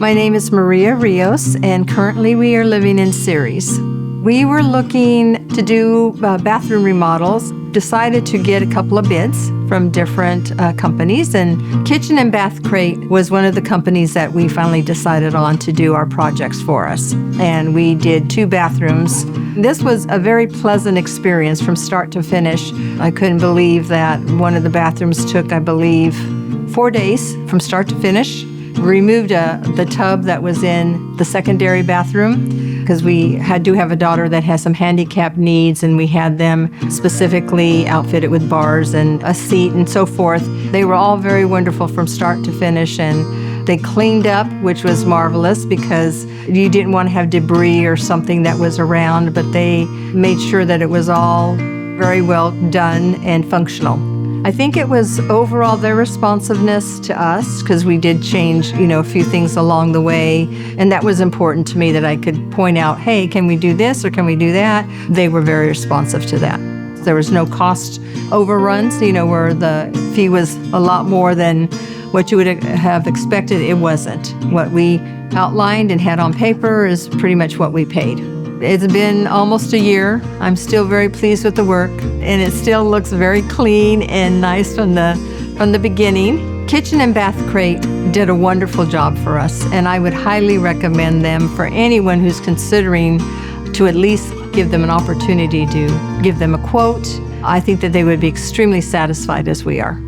My name is Maria Rios, and currently we are living in Ceres. We were looking to do bathroom remodels, decided to get a couple of bids from different companies, and Kitchen and Bath Crate was one of the companies that we finally decided on to do our projects for us. And we did 2 bathrooms. This was a very pleasant experience from start to finish. I couldn't believe that one of the bathrooms took, I believe, 4 days from start to finish. We removed the tub that was in the secondary bathroom because we do have a daughter that has some handicap needs, and we had them specifically outfitted with bars and a seat and so forth. They were all very wonderful from start to finish, and they cleaned up, which was marvelous because you didn't want to have debris or something that was around, but they made sure that it was all very well done and functional. I think it was overall their responsiveness to us, because we did change, a few things along the way, and that was important to me, that I could point out, hey, can we do this or can we do that? They were very responsive to that. There was no cost overruns, where the fee was a lot more than what you would have expected. It wasn't. What we outlined and had on paper is pretty much what we paid. It's been almost a year. I'm still very pleased with the work, and it still looks very clean and nice from the beginning. Kitchen and Bath Crate did a wonderful job for us, and I would highly recommend them for anyone who's considering to at least give them an opportunity to give them a quote. I think that they would be extremely satisfied, as we are.